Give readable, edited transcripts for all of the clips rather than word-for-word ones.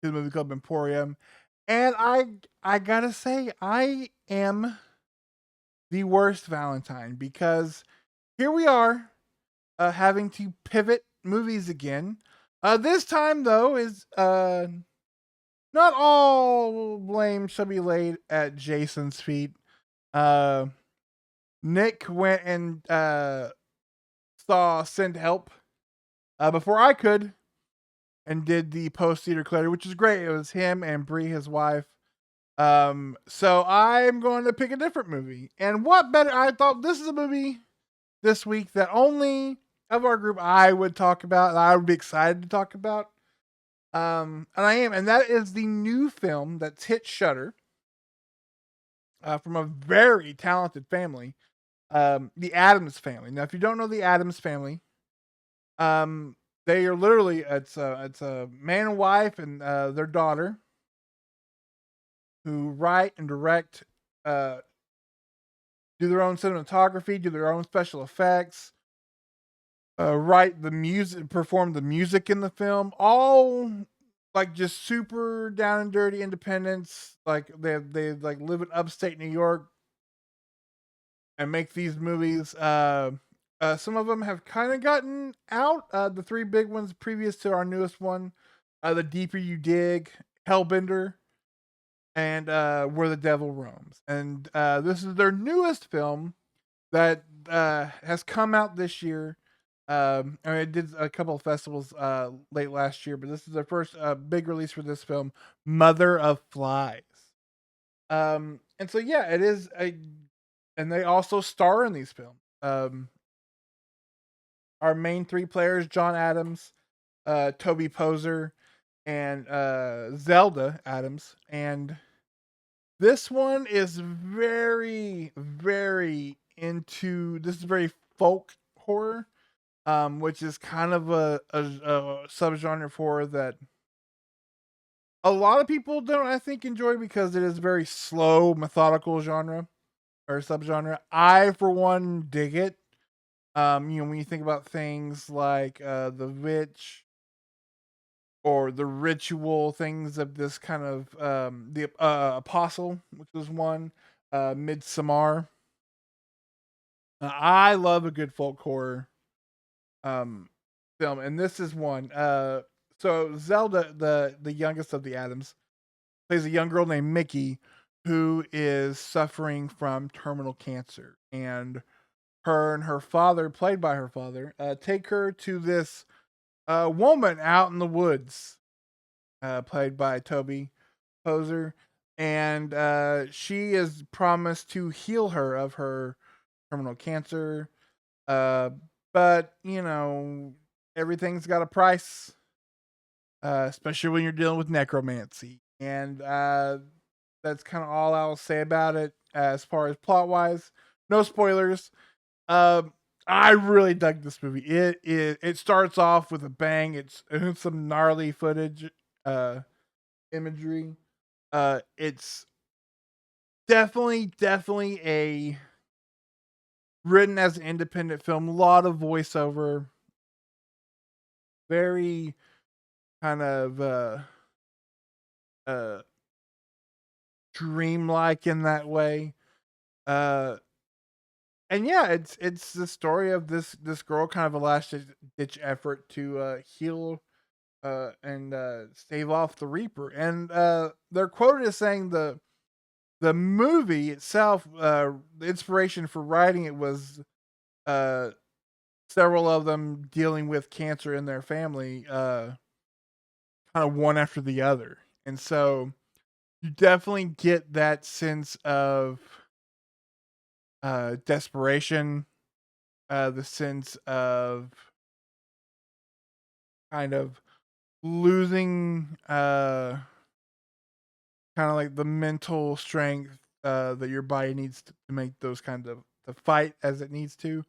to the Movie Club Emporium. And I gotta say, I am the worst Valentine because here we are, having to pivot movies again. This time though is not all blame shall be laid at Jason's feet. Uh, Nick went and saw Send Help before I could, and did the post theater clutter, which is great. It was him and Bree, his wife. So I'm going to pick a different movie. And what better? I thought this is a movie this week that only of our group I would talk about, and I would be excited to talk about. And I am, and that is the new film that's hit Shutter, from a very talented family, the Adams family. Now, if you don't know the Adams family, um, they are literally it's a man and wife and their daughter who write and direct, uh, do their own cinematography, do their own special effects, write the music, perform the music in the film, all like just super down and dirty independents. Like they like live in upstate New York and make these movies. Some of them have kind of gotten out. The three big ones previous to our newest one, The Deeper You Dig, Hellbender, and Where the Devil Roams. And this is their newest film that has come out this year. I mean, it did a couple of festivals late last year, but this is their first big release for this film, Mother of Flies. And so yeah, it is a, and they also star in these films. Our main three players: John Adams, Toby Poser, and Zelda Adams. And this one is very, very into. This is very folk horror, which is kind of a subgenre of horror that a lot of people don't, I think, enjoy because it is a very slow, methodical genre or subgenre. I, for one, dig it. When you think about things like The Witch or The Ritual, things of this kind of the Apostle, which was one, Midsommar. I love a good folk horror um, film, and this is one. So Zelda, the youngest of the Adams, plays a young girl named Mickey who is suffering from terminal cancer, and her father, played by her father, take her to this woman out in the woods, played by Toby Poser, and she is promised to heal her of her terminal cancer. Uh, but everything's got a price, especially when you're dealing with necromancy, and that's kind of all I'll say about it as far as plot wise. No spoilers. Um, I really dug this movie. It starts off with a bang. It's some gnarly footage, uh, imagery. It's definitely a written as an independent film. A lot of voiceover, very kind of uh dreamlike in that way. Uh, and yeah, it's the story of this girl, kind of a last ditch effort to heal and stave off the Reaper. And they're quoted as saying the movie itself, the inspiration for writing it was uh, several of them dealing with cancer in their family, kind of one after the other. And so you definitely get that sense of desperation, the sense of kind of losing kind of like the mental strength that your body needs to make those kind of to fight as it needs to,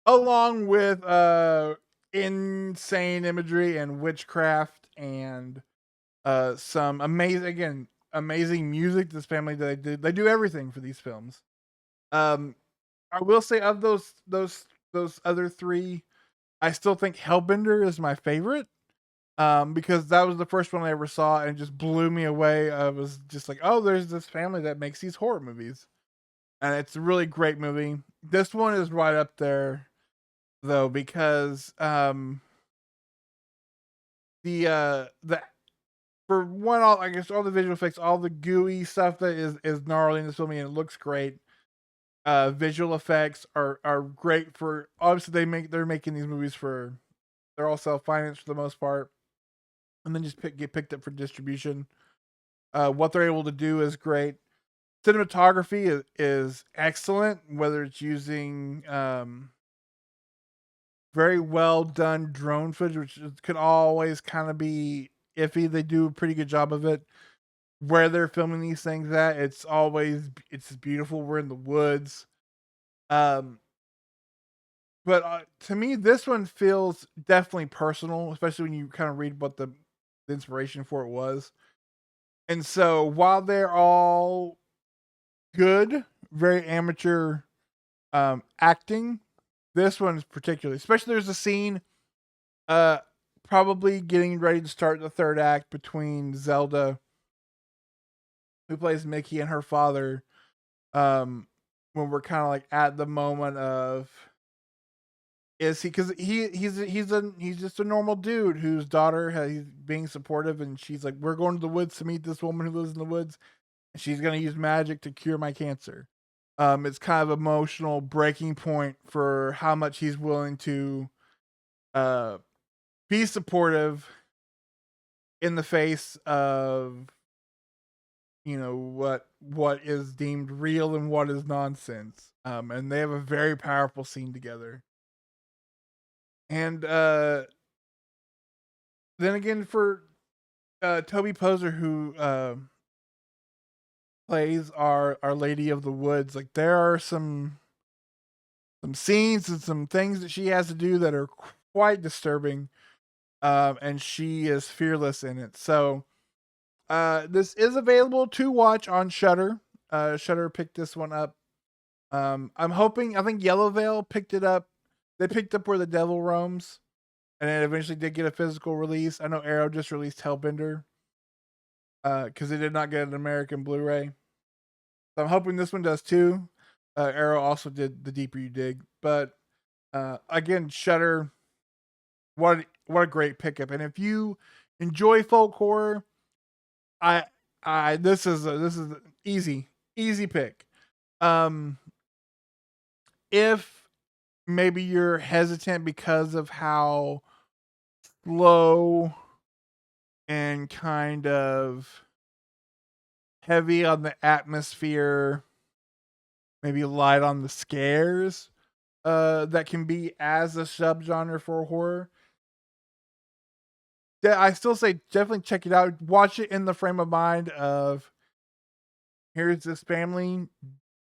along with insane imagery and witchcraft and some amazing music. This family, they do everything for these films. Um, I will say, of those other three, I still think Hellbender is my favorite. because that was the first one I ever saw and it just blew me away. I was just like, "Oh, there's this family that makes these horror movies." And it's a really great movie. This one is right up there though because the for one, all I guess all the visual effects, all the gooey stuff that is gnarly in this movie and it looks great. Visual effects are great for obviously they're making these movies for they're all self financed for the most part, and then just get picked up for distribution. What they're able to do is great. Cinematography is excellent, whether it's using very well done drone footage, which could always kind of be iffy. They do a pretty good job of it. Where they're filming these things at, it's beautiful. We're in the woods. Um, but to me, this one feels definitely personal, especially when you kind of read what the inspiration for it was. And so while they're all good, very amateur acting, this one's particularly, especially there's a scene uh probably getting ready to start the third act between Zelda, who plays Mickey, and her father, um when we're kind of like at the moment of is he because he's just a normal dude whose daughter he's being supportive and she's like, we're going to the woods to meet this woman who lives in the woods and she's going to use magic to cure my cancer. It's kind of emotional breaking point for how much he's willing to uh be supportive in the face of what is deemed real and what is nonsense. And they have a very powerful scene together. And then again, for Toby Poser, who plays our Lady of the Woods, like there are some scenes and some things that she has to do that are quite disturbing. And she is fearless in it. So this is available to watch on Shutter. Shutter picked this one up. I'm hoping. I think Yellow Veil picked it up. They picked up Where the Devil Roams, and it eventually did get a physical release. I know Arrow just released Hellbender, because they did not get an American Blu-ray. So I'm hoping this one does too. Arrow also did The Deeper You Dig, but again, Shutter. What a great pickup! And if you enjoy folk horror, I this is an easy pick. Um, if maybe you're hesitant because of how slow and kind of heavy on the atmosphere, maybe light on the scares, that can be as a subgenre for horror. I still say definitely check it out. Watch it in the frame of mind of here's this family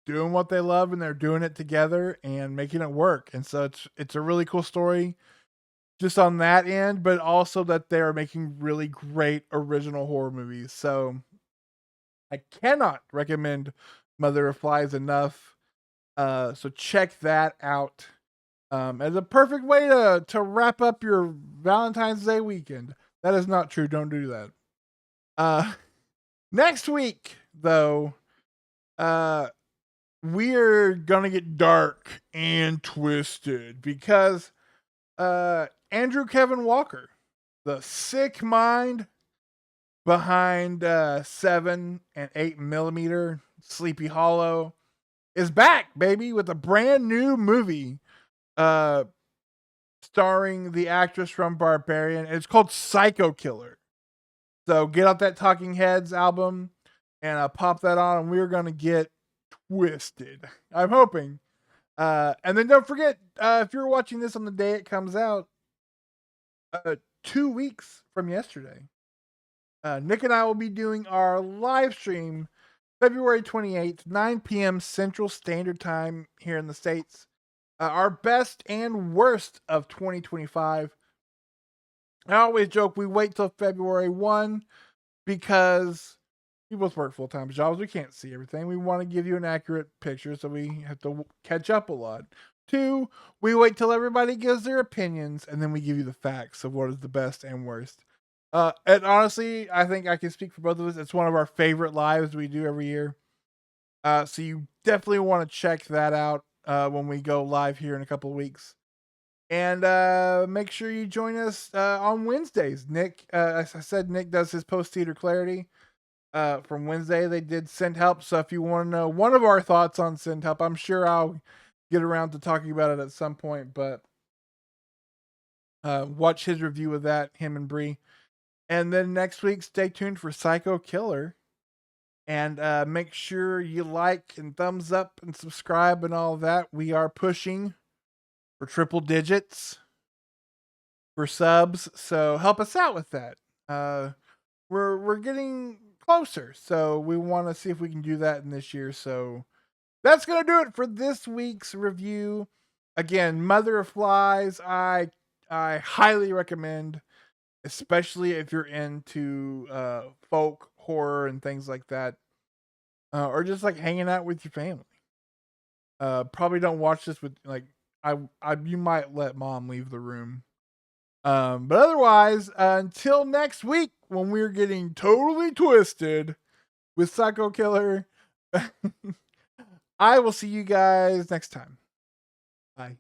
doing what they love and they're doing it together and making it work. And so it's a really cool story just on that end, but also that they're making really great original horror movies. So I cannot recommend Mother of Flies enough. So check that out. As a perfect way to wrap up your Valentine's Day weekend. That is not true. Don't do that. Uh, next week though, uh, we're gonna get dark and twisted because Andrew Kevin Walker, the sick mind behind 7 and 8 millimeter Sleepy Hollow, is back, baby, with a brand new movie uh starring the actress from Barbarian. It's called Psycho Killer. So get out that Talking Heads album and pop that on, and we're gonna get twisted. I'm hoping. And then don't forget, if you're watching this on the day it comes out, 2 weeks from yesterday, Nick and I will be doing our live stream February 28th, 9 p.m. Central Standard Time here in the States. Our best and worst of 2025. I always joke we wait till February 1 because we both work full time jobs. We can't see everything. We want to give you an accurate picture, so we have to catch up a lot. 2, we wait till everybody gives their opinions, and then we give you the facts of what is the best and worst. And honestly, I think I can speak for both of us. It's one of our favorite lives we do every year. So you definitely want to check that out when we go live here in a couple of weeks. And make sure you join us on Wednesdays. Nick, as I said, Nick does his post theater clarity. From Wednesday, they did Send Help. So if you want to know one of our thoughts on Send Help, I'm sure I'll get around to talking about it at some point. But watch his review of that, him and Bree. And then next week, stay tuned for Psycho Killer. And make sure you like and thumbs up and subscribe and all that. We are pushing for triple digits for subs, so help us out with that. We're getting closer, so we want to see if we can do that in this year. So that's gonna do it for this week's review. Again, Mother of Flies, I highly recommend, especially if you're into folk horror and things like that, or just like hanging out with your family. Probably don't watch this with like I you might let mom leave the room. But otherwise, until next week when we're getting totally twisted with Psycho Killer, I will see you guys next time. Bye.